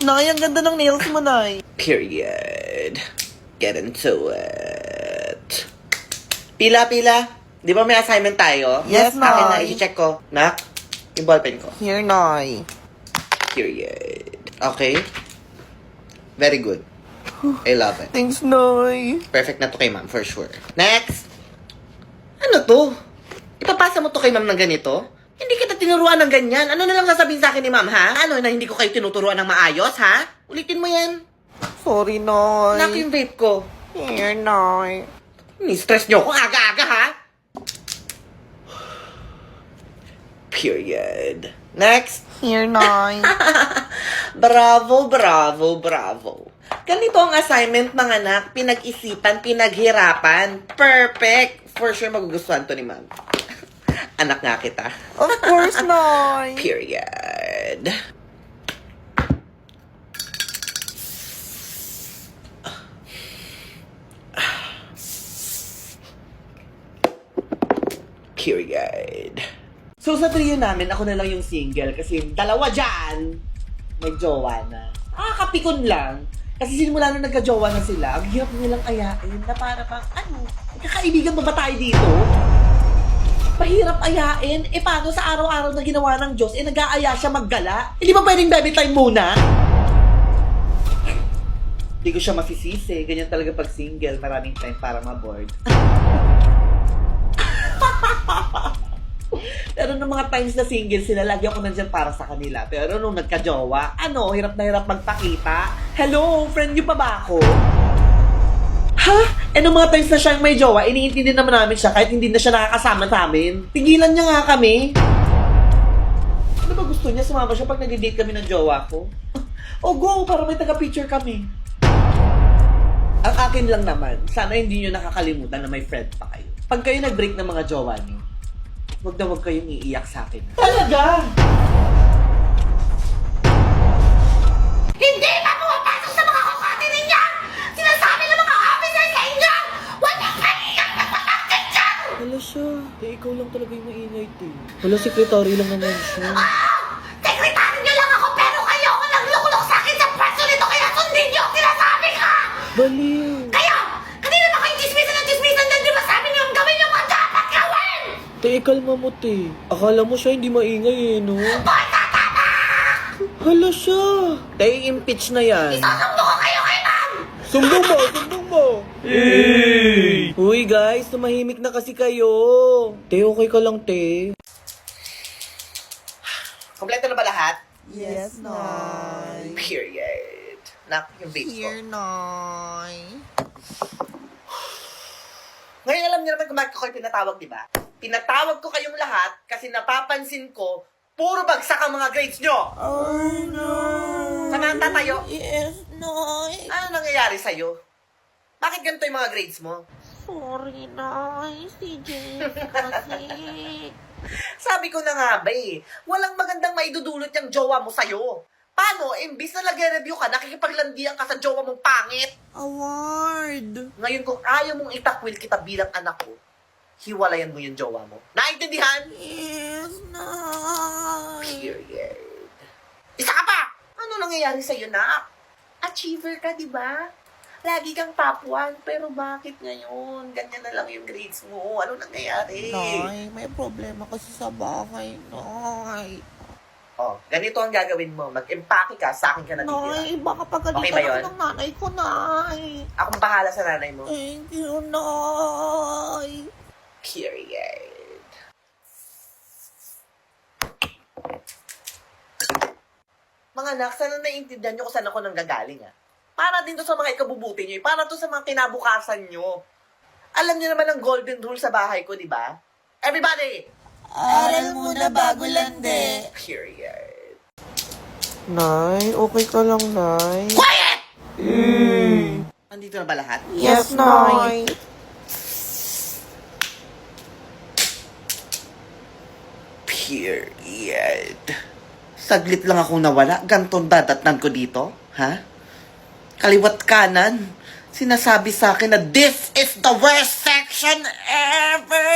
Nay, ang ganda ng nails mo, Nay. Period. Get into it. Pila. Di ba may assignment tayo? Yes, Akin na, Nay. i-check ko. Nak, yung ballpen ko. Here, Nay. Period. Okay? Very good. I love it. Thanks, Nay. Perfect na to kay ma'am, for sure. Next! Ano to? Ipapasa mo to kay ma'am ng ganito? Hindi kita tinuruan ng ganyan. Ano na lang sasabihin sa akin ni ma'am, ha? Ano na hindi ko kayo tinuturuan ng maayos, ha? Ulitin mo yan. Sorry, Nay. Nak yung vape ko. Here, Nay. Ni-stress nyo ako aga-aga, ha? Period. Next! Here, Nay. Bravo. Ganito ang assignment, mga anak. Pinag-isipan, pinaghirapan. Perfect! For sure, magugustuhan to ni ma'am. Anak nga kita. Of course, Nay. Period. Period. So sa trio namin, ako na lang yung single kasi dalawa dyan may jowa na. Kapikon lang. Kasi simula na nagka-jowa na sila, ang hirap nilang ayain na para pang, magkakaibigan ba tayo dito? Mahirap ayain. Paano sa araw-araw na ginawa ng Diyos, nag-aaya siya maggala? Hindi ba pwedeng baby time muna? Hindi ko siya masisisi. Ganyan talaga pag single. Maraming time para ma-board. Pero nung mga times na single sila, lagi ako nandyan para sa kanila. Pero nung nagka-jowa, hirap na hirap magpakita. Hello, friend niyo pa ba ako? Ha? Nung mga times na siyang may jowa, iniintindi naman namin siya kahit hindi na siya nakakasama sa amin. Tigilan niya nga kami. Ano ba gusto niya? Sumama siya pag nag-date kami ng jowa ko? O go, para may taga-picture kami. Ang akin lang naman, sana hindi niyo nakakalimutan na may friend pa kayo. Pag kayo nag-break ng mga jowa niyo, huwag na huwag kayong iiyak sa akin. Talaga! Hindi ba pumapasok sa mga kukote ninyo? Sinasabi ng mga officer sa inyo! Walang kanilang nagpatangkit dyan! Wala siya. Ikaw lang talaga yung maingay, te. Wala, sekretary lang naman siya. Sekretary niyo lang ako pero kayo ako naglukulok sa akin sa pwesto nito kaya sundin niyo ang sinasabi ka! Baliw. Kayo! Kanina ba kayong chismisan dyan? Di ba sabi niyo ang gawin yung mga dapat gawin? Te, kalma mo, te. Akala mo siya hindi maingay, no? Boy, tatama! Hala siya. Te, impeach na yan. Sasundo ko kayo kay ma'am! Sumbong mo! Hey! Uy, guys, tumahimik na kasi kayo. Te, okay ka lang, te. Kompleto na ba lahat? Yes, Nay. Period. Nak, yung vape ko. Nay. Ngayon alam niyo naman kung bakit ko kayo pinatawag, di ba? Pinatawag ko kayong lahat kasi napapansin ko, puro bagsak ang mga grades nyo! Oh, no. Samantha tayo. Yes, Nay. Ano nangyayari sa'yo? Bakit ganito yung mga grades mo? Sorry, Nay. Si James kasi. Sabi ko na nga ba walang magandang maidudulot yung jowa mo sa'yo. Paano? Imbis na nag-review ka, nakikipaglandian ka sa jowa mong pangit. Award. Ngayon kung ayaw mong itakwil kita bilang anak ko, hiwalayan mo yung jowa mo. Naintindihan? Yes, Nay. Period. Isa ka pa! Ano nangyayari sa'yo, nak? Achiever ka, di ba? Lagi kang top 1, pero bakit ngayon? Ganyan na lang yung grades mo. Ano nangyayari? Nay, may problema kasi sa bahay, Nay. Oh, ganito ang gagawin mo. Mag-empake ka, sa akin ka natitira. Nay, baka Okay ba pagalitan yun? ako ng nanay ko, Nay. Akong bahala sa nanay mo. Thank you, Nay. Period. Mga anak, sana naiintindihan nyo kung saan ako nanggagaling, Para din to sa mga ikabubuti nyo, para to sa mga kinabukasan nyo. Alam niyo naman ang golden rule sa bahay ko, di ba? Everybody! Aral muna bago lande. Period. Nay, okay ka lang, Nay? Quiet! Andito na ba lahat? Yes, Nay. Period. Saglit lang akong nawala. Gantong dadatnan ko dito. Ha? Kaliwat kanan. Sinasabi sa akin na this is the worst section ever!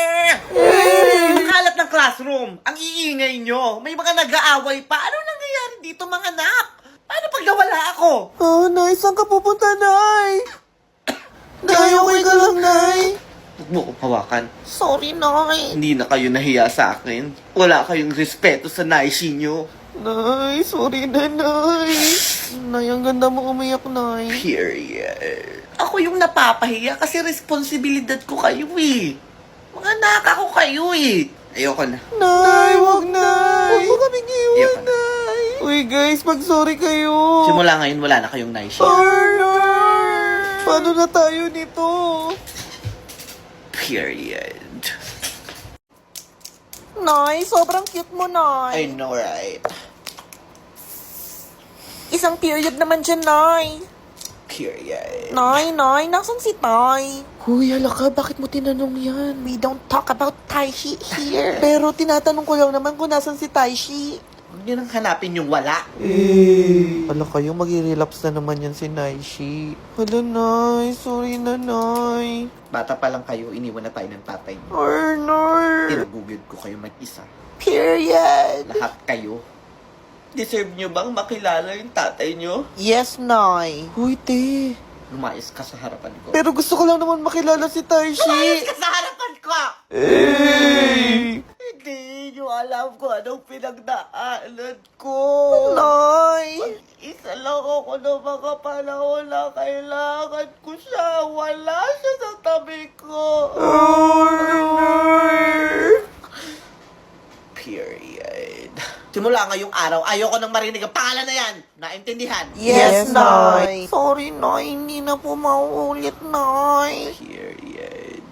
Kalat ng classroom. Ang iingay nyo. May mga nag-aaway pa. Ano nangyayari dito, mga anak? Paano pag nawala ako! Oh, Nay, saan ka pupunta, Nay? Nay, okay ka lang, Nay? Huwag mo akong hawakan. Sorry, Nay. Hindi na kayo nahiya sa akin. Wala kayong respeto sa naishi nyo. Nay, sorry na, Nay. Nay, ang ganda mo umiyak, Nay. Period. Ako yung napapahiya kasi responsibilidad ko kayo eh. Mga anak ako kayo eh. Ayoko na. Nay, wag, Nay. Huwag mo kaming iwan, Ayoko na. Nay. Uy, guys, mag-sorry kayo. Simula ngayon, wala na kayong naishi. Nay! Paano na tayo nito? Period. Nay, sobrang cute mo, I Nay. know, right? Isang period naman dyan, Nay. Period. Nay, nasan si Tay? Huy, halaka, bakit mo tinanong yan? We don't talk about Taishi here. Pero tinatanong ko lang naman kung nasan si Taishi. Huwag nyo nang hanapin yung wala. Hala kayo, mag-relapse na naman yan si Naishi. Hala, Nay. Sorry na, Nay. Bata pa lang kayo, iniwan na tayo ng tatay niyo. Nay. Tinagugid ko kayo mag-isa. Period. Lahat kayo. Deserve nyo bang makilala yung tatay nyo? Yes, Nay. Huy, te. Lumayas ka sa harapan ko. Pero gusto ko lang naman makilala si Taishi. Lumayas ka sa harapan ko! Hindi nyo alam kung anong pinagdaanan ko. Nay. Isa lang ako ng mga panahon na kailangan ko siya. Wala siya sa tabi ko. Period. Simula ngayong araw, ayoko nang marinig ang pangalan na yan. Naintindihan? Yes, Yes, Nay. Nay. Sorry, Nay. Hindi na po mauulit, Nay. Period.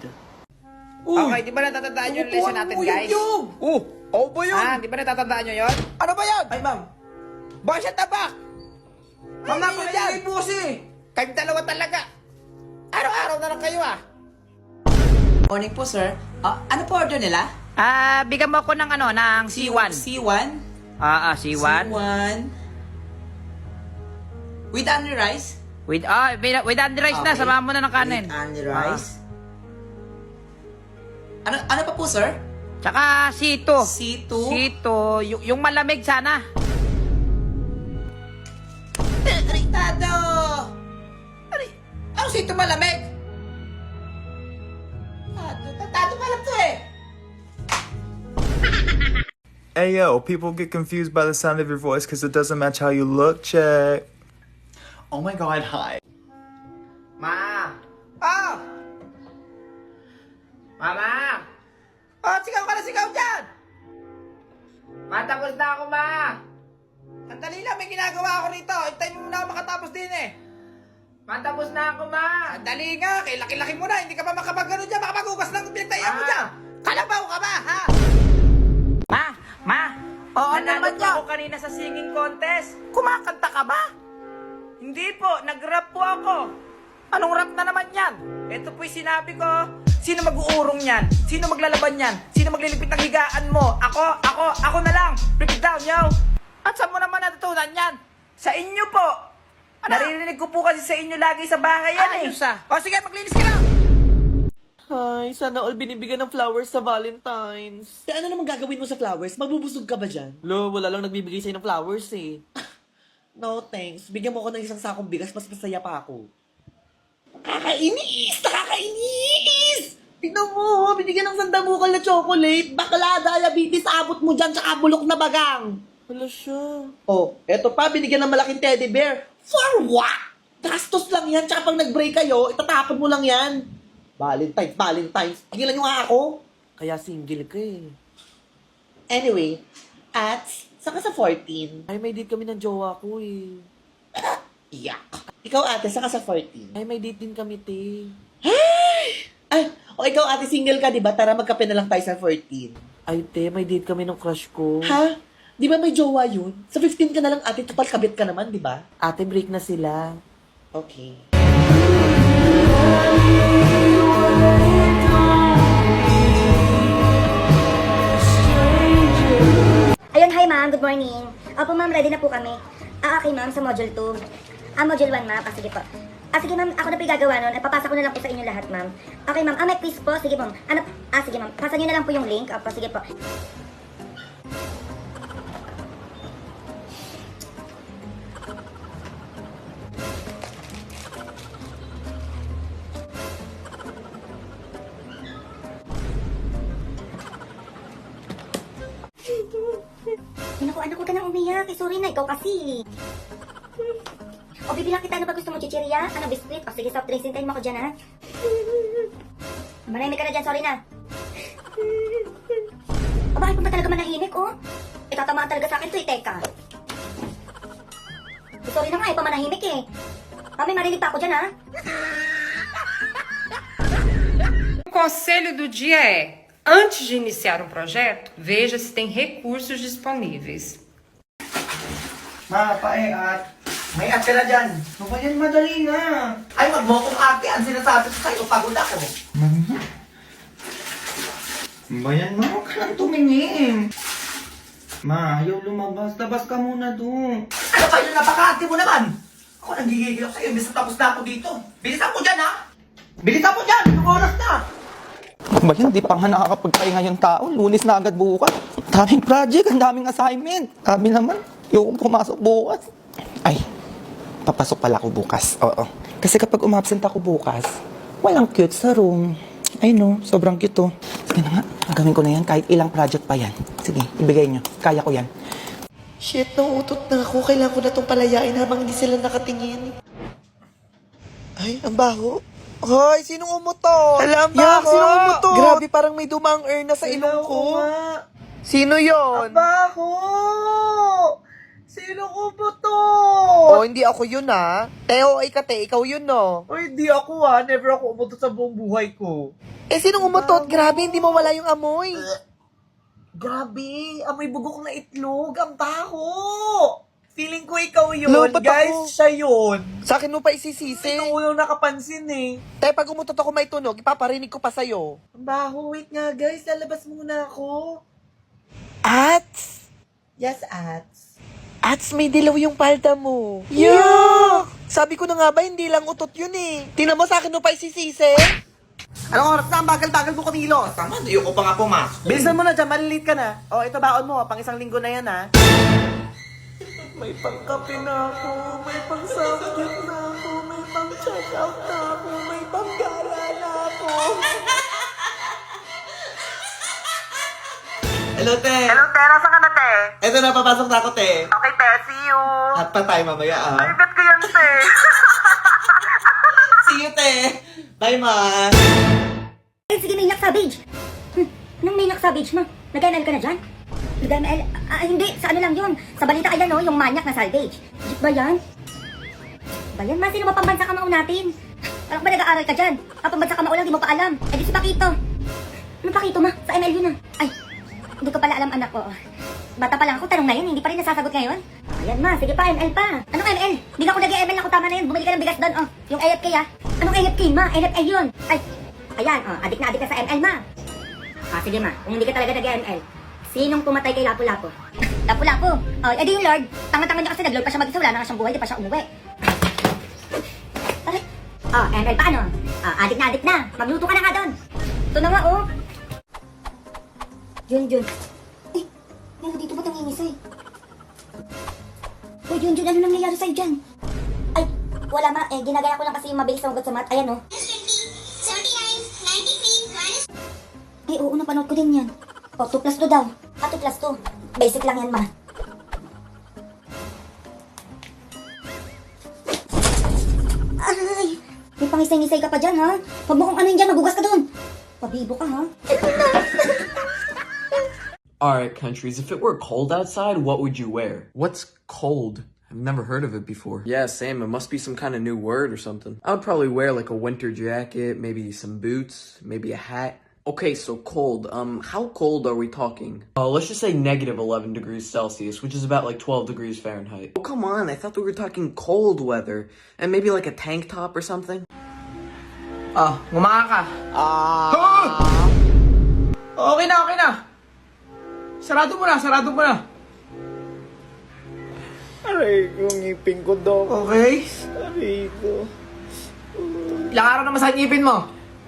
Okay, di ba natatandaan yung lesson natin, guys? Oh, ba Ah, di ba natatandaan nyo yun? Ano ba yan? Ay, ma'am. Bakit siya tabak? Mga ko na yan. Kayong dalawa talaga. Araw-araw na lang kayo, ah. Morning po, sir. Ano po order nila? Bigyan mo ako ng ng C1. C1? C1. C1. With only rice? With under rice na, Okay. samahan mo na ng kanin. With only rice? Ano pa po, sir? Tsaka C2. C2? C2, yung malamig sana. Ritado! Ano C2 malamig? Tatado pa lang to eh! Hey yo, people get confused by the sound of your voice because it doesn't match how you look. Check. Oh my God, hi. Ma! Oh! Mama! Oh, sigaw ka na sigaw dyan! Matapos na ako, ma! Sandali lang, may ginagawa ako rito. Hintayin mo muna ako makatapos din eh. Matapos na ako, ma! Sandali nga, kay laki-laki mo na. Hindi ka pa makapag-gano dyan, makapag-ugas lang kung pinagtayan mo dyan. Kalabaw ka ba, ha? Ma! Oo Nanalo naman po yan. ako kanina sa singing contest. Kumakanta ka ba? Hindi po, nag-rap po ako. Anong rap na naman yan? Ito po'y sinabi ko. Sino mag-uurong yan? Sino maglalaban yan? Sino magliligpit ng higaan mo? Ako na lang. Break it down, yo. At saan mo naman natutunan yan? Sa inyo po. Naririnig ko po kasi sa inyo lagi sa bahay yan eh. O sige, maglinis ka na. Ay, sana all binibigyan ng flowers sa Valentine's. Ano naman gagawin mo sa flowers? Magbubusog ka ba dyan? Lo, wala lang nagbibigay sa'yo ng flowers eh. No, thanks. Bigyan mo ako ng isang sakong bigas, mas masaya pa ako. Nakakainis! Nakakainis! Tignan mo, binigyan ng sandamukal na chocolate. Bakla, diabetes, abot mo dyan, tsaka bulok na bagang. Wala siya. Oh, eto pa, binigyan ng malaking teddy bear. For what? Gastos lang yan, tsaka pag nag-break kayo, itatapon mo lang yan. Valentine's. Pagilan nyo nga ako. Kaya single ka eh. Anyway, at saka sa 14. Ay, may date kami ng jowa ko eh. Yak. Ikaw ate, saka sa 14. Ay, may date din kami, te. Ay, o ikaw ate, single ka, di ba? Tara, magkape na lang tayo sa 14. Ay, te, may date kami ng crush ko. Ha? Di ba may jowa yun? Sa 15 ka na lang ate, total kabit ka naman, di ba? Ate, break na sila. Okay. Ayun, hi ma'am. Good morning. Opo ma'am, ready na po kami. Okay ma'am, sa module 2. Module 1 ma'am. Sige po. Sige ma'am, ako na po yung gagawa nun. Papasa ko na lang po sa inyo lahat ma'am. Okay ma'am, may quiz po. Sige po. Sige ma'am. Pasa nyo na lang po yung link. Opo, sige po. ate, sorry na, ikaw kasi. O, bibilang kita, ano ba gusto mo, chichirya? Ano, biscuit? O, sige, soft drinks, hintayin mo ako dyan, ha? Manahimik ka na dyan, sorry na. O, bakit pa talaga manahimik, oh? Itatamaan talaga sa akin to, teka. Sorry na nga, pamanahimik eh. May marinig pa ako dyan, ha? O conselho do dia é: antes de iniciar um projeto, veja se tem recursos disponíveis. May ate na dyan. Ano yan, madali na. Ay, wag mo akong ate. Ang sinasabi ko sa'yo, pagod ako. Bayan mo, huwag ka lang tumingin. Ma, ayaw lumabas. Labas ka muna doon. Ano ba yun? Napaka-ate mo naman. Ako nanggigigil ako sa'yo. Imbis na tapos na ako dito. Bilisan mo dyan, ha? Bilisan mo dyan. Anong oras na? Ba yan, di pa nga nakakapagpahinga yung tao. Lunes na agad bukas. Daming project, ang daming assignment. Sabi naman, yung pumasok bukas. Ay, papasok pala ako bukas. Oo. Kasi kapag umabsent ako bukas, walang cute sa room. Ay no, sobrang cute to. Sige na nga, gagawin ko na yan kahit ilang project pa yan. Sige, ibigay nyo. Kaya ko yan. Shit, nauutot na ako. Kailangan ko na itong palayain habang hindi sila nakatingin. Ay, ang baho. Hoy, sinong umutot? Alam ba ako? Sinong umutot? Grabe, parang may dumang na sa ilong ko. Sino yon? Ang baho! Sino umutot? Oh, hindi ako yun, ha? Teo, ay kate, ikaw yun, no? Oh, hindi ako, ha? Never ako umutot sa buong buhay ko. Eh, sinong umutot? Grabe, hindi mawala yung amoy. Grabe, amoy bugok na itlog. Ang baho! Feeling ko ikaw yun. Guys, siya yun. Sa akin mo pa isisisi. Ikaw yung nakapansin eh. Tay, pag umutot ako may tunog, ipaparinig ko pa sa'yo. Ang baho, wait nga guys. Lalabas muna ako. Ats? Yes, Ats. Ats, may dilaw yung palda mo. Yeah! Sabi ko na nga ba, hindi lang utot yun eh. Tingnan mo, sa akin mo pa isisisi. Anong oras na? Ang bagal-bagal mo kumilos. Tama, hindi ko pa nga pumasok. Bilisan mo na dyan, maliliit ka na. O, ito baon mo, pang isang linggo na yan ha. May pangkape na ako, may pang-subject na ako, may pang-check out na ako, may pang-gala na ako. Hello, te. Hello, te. Nasaan ka na, te? Eto na, papasok na ako, te. Okay, te. See you. At pa tayo mamaya, ah. Ay, bet ko yan, te. See you, te. Bye, ma. Eh, sige, Maniac Savage. Anong Maniac Savage, ma? Nag-ML ka na dyan? Nag-ML? Hindi. Sa ano lang yun? Sa balita, ayan, no? Yung Maniac na Salvage. Legit ba yan? Ba yan, ma? Sino mapambansa ka maunatin? Alam ba nag-aaral ka dyan? Pambansa ka maulang, di mo pa alam. Eh, di si Pakito. Ano Pakito, ma? Sa ML yun, ah. Ay, hindi ko pala alam, anak ko. Bata pa lang ako, tanong na yun. Hindi pa rin nasasagot ngayon. Ayan, ma. Sige pa, ML pa. Anong ML? Hindi ka ko nag-ML na ko, tama na yun. Bumili ka ng bigas doon, oh. Yung AFK, ah. Anong AFK, ma? NFL yun. Ay, ayan, oh. Adik na adik ka sa ML, ma. Sige, ma. Kung hindi ka talaga nag-ML, sinong pumatay kay Lapu-Lapu? Lapu-Lapu. Oh, edi yung Lord. Tanga-tanga niya kasi nag-Lord pa siya mag-isa. Wala na nga siyang buhay. Di pa siya umuwi. Aray. Oh, ML pa ano? Adik na. Magluto ka na nga doon. Ito na nga, oh. Junjun. Eh, meron dito ba't nangingisay? Oh, Junjun, ano nangyayari sa'yo dyan? Ay, wala ma. Eh, ginagaya ko lang kasi yung mabilis na magot sa math. Ayan, oh. 79, 93, Eh, oo, napanood ko din yan. O, 2 plus 2 daw. 2 plus 2. Basic lang yan, ma. Ay! May pangisay-ngisay ka pa dyan, ha? Huwag mo kung ano yun dyan, magugas ka dun. Pabibo ka, ha? Alright, countries, if it were cold outside, what would you wear? What's cold? I've never heard of it before. Yeah, same. It must be some kind of new word or something. I would probably wear like a winter jacket, maybe some boots, maybe a hat. Okay, so cold. How cold are we talking? Let's just say negative 11 degrees Celsius, which is about like 12 degrees Fahrenheit. Oh, come on. I thought we were talking cold weather. And maybe like a tank top or something? Ngumaka ka. Okay na. Sarado mo na. Aray, yung ngipin ko, Dok. Okay? Aray ko. Ilang araw naman sa ngipin mo?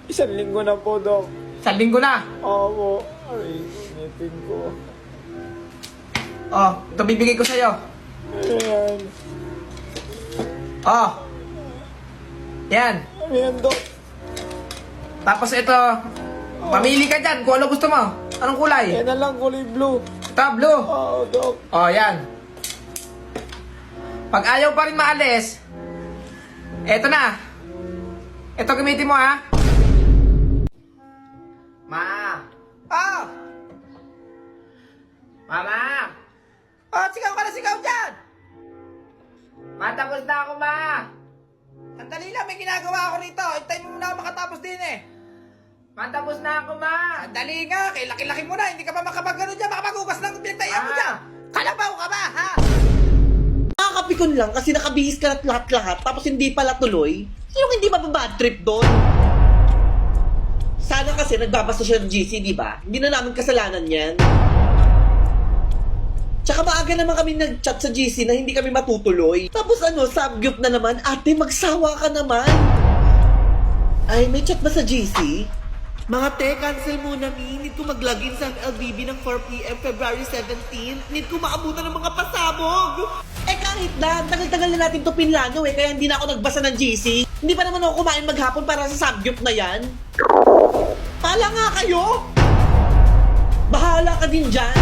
1 linggo na po, Dok. 1 linggo na. Opo. Aray ko, ngipin ko. Oh, ito bibigay ko sa'yo. Ayan. Oh. Yan. Ayan, Dok. Tapos ito, pamili ka dyan kung ano gusto mo. Anong kulay? Yan na lang, kulay blue. Ito, blue. Oo, Dok. Oh, yan. Pag ayaw pa rin maalis, eto na. Eto gamitin mo, ha? Ma! Oh! Mama! Oh, sigaw ka na sigaw dyan! Matapos na ako, ma! Sandali lang, may ginagawa ako rito. Hintayin mo muna ako makatapos din eh. Matapos na ako, ma! Sandali nga, kay laki-laki mo na. Hindi ka pa makapagano dyan. Makapag-ugas lang pinagtayan mo dyan. Kalabaw ka ba, ha? Nakakapikon lang kasi nakabihis ka na lahat-lahat tapos hindi pala tuloy. Sinong hindi mababad trip doon? Sana kasi nagbabasa siya ng GC, di ba? Hindi na namin kasalanan yan. Tsaka maaga naman kami nag-chat sa GC na hindi kami matutuloy. Tapos subgroup na naman, ate, magsawa ka naman. Ay, may chat ba sa GC? Mga te, cancel muna mi. Need ko mag-login sa LBB ng 4 p.m. February 17. Need ko maabutan ng mga pasabog. Eh kahit na, tagal-tagal na natin to pinlano kaya hindi na ako nagbasa ng GC. Hindi pa naman ako kumain maghapon para sa subgroup na yan. Pala nga kayo! Bahala ka din dyan.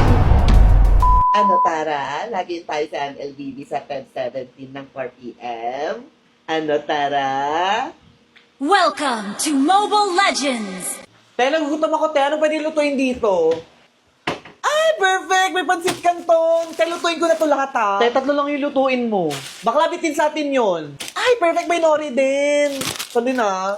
Ano Tara, lagi tayo sa MLBB sa 10:17 ng 4 p.m. Ano Tara? Welcome to Mobile Legends! Te, nagugutom ako, te. Anong pwede lutuin dito? Ay, perfect! May pansit canton! Te, lutuin ko na to lahat, ha? Te, 3 lang yung lutuin mo. Bakla bitin sa atin yon. Ay, perfect! May nori din! Ito din, ha?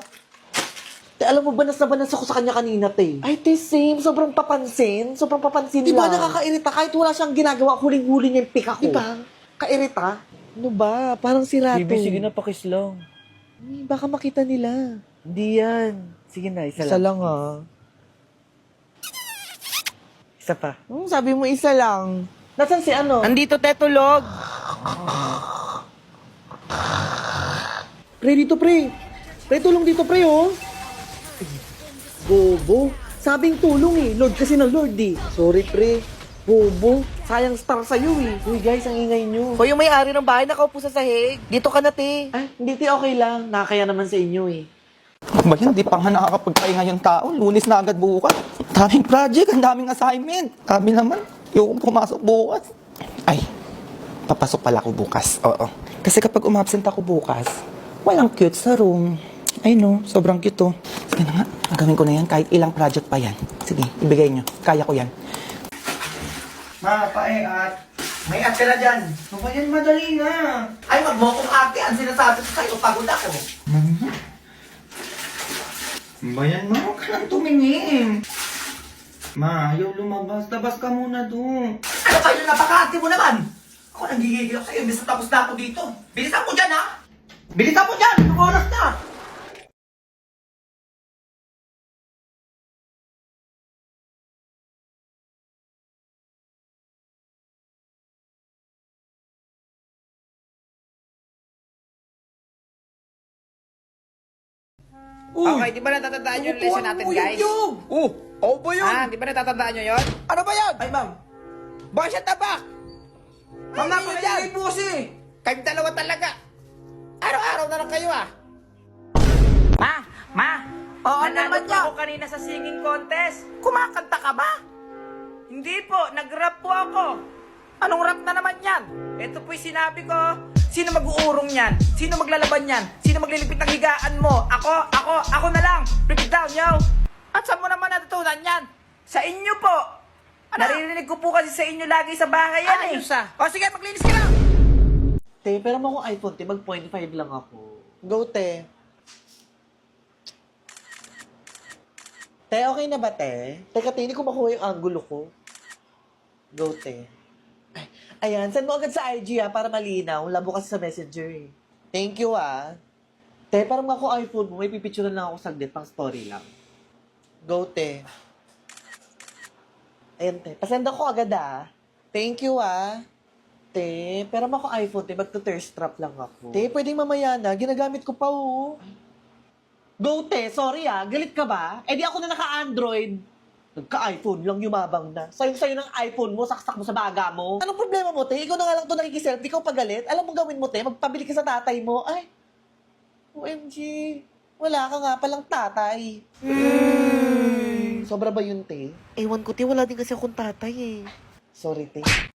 Te, alam mo, banas na banas ako sa kanya kanina, te. Ay, te, same. Sobrang papansin. Sobrang papansin lang. Diba nakakairita? Kahit wala siyang ginagawa, huling-huli niya yung pika ko. Diba? Kairita? Ano ba? Parang sirato. Baby, sige na, pakis lang. Baka makita nila. Hindi yan. Sige na, isa Isa lang. lang, ha? Isa pa. Sabi mo isa lang. Nasaan si ano? Andito, tetulog. Pre, dito, pre. Pre, tulong dito, pre, oh. Bobo. Sabing tulong, eh. Lord kasi ng Lord, eh. Sorry, pre. Bobo. Sayang star sa'yo, eh. Uy, guys, ang ingay nyo. Hoy, yung may-ari ng bahay nakaupo sa sahig. Dito ka na, te. Ah, hindi, te. Okay lang. Nakakaya naman sa inyo, eh. Ba yan, di pa nga nakakapagpahinga yung tao. Lunes na agad bukas. Daming project, ang daming assignment. Sabi naman, yung pumasok bukas. Ay, papasok pala ako bukas. Oo. Kasi kapag umabsent ako bukas, walang cute sa room. Ay no, sobrang cute to. Sige na nga, gagawin ko na yan kahit ilang project pa yan. Sige, ibigay nyo. Kaya ko yan. Ma, pae-at. May at ka na dyan. Ba yan, madali na. Ay, magmokong ate. Ang sinasabi ko sa'yo, pagod ako. Ba yan, ma? Huwag ka lang tumingin. Ma, ayaw lumabas. Labas ka muna doon. Ano kayo, napaka-ate mo naman? Ako nanggigigil ako sa'yo, imbes na tapos na ako dito. Bilisan mo dyan, ha? Bilisan mo dyan! Anong oras na? Okay, di ba natatandaan nyo yung lesson natin, guys? Oh ba yun? Di ba natatandaan nyo yun? Ano ba yan? Ay, ma'am. Baka siya tabak! Ma'am, napakayari po kasi! Kayong dalawa talaga! Araw-araw na lang kayo, ah! Ma! Oo Nanalo naman po ako kanina sa singing contest. Kumakanta ka ba? Hindi po, nag-rap po ako. Anong rap na naman yan? Ito po'y sinabi ko. Sino mag-uurong yan? Sino maglalaban yan? Sino maglilipit ng higaan mo? Ako na lang! Break it down, yo! At saan mo naman natutunan yan? Sa inyo po! Naririnig ko po kasi sa inyo lagi sa bahay yan, Ayos, O sige, maglinis ka lang! Te, pero mo akong iPhone, te. Mag 0.5 lang ako. Go, te. Te, okay na ba, te? Teka, te, hindi ko makuha yung angulo ko. Go, te. Ay, ayan, send mo agad sa IG, para malinaw. Labo kasi sa messenger, eh. Thank you, Te, parang ako iPhone mo, may pipicturean lang ako saglit, pang story lang. Go, te. Ayan, te. Pasend ako agad, Thank you, Te, pero ako iPhone, te, magto-thirst trap lang ako. Te, pwedeng mamaya na, ginagamit ko pa, oh. Go, te, sorry, galit ka ba? Eh, di ako na naka-Android. Nagka-iPhone lang, yumabang na. Sayo ng iPhone mo, saksak mo sa baga mo. Anong problema mo, te? Ikaw na nga lang ito nakikiselfie, ikaw pagalit. Alam mo gawin mo, te, magpabili ka sa tatay mo. Ay, OMG, wala ka nga palang tatay. Sobra ba yun, te? Ewan ko, te, wala din kasi akong tatay, eh. Sorry, te.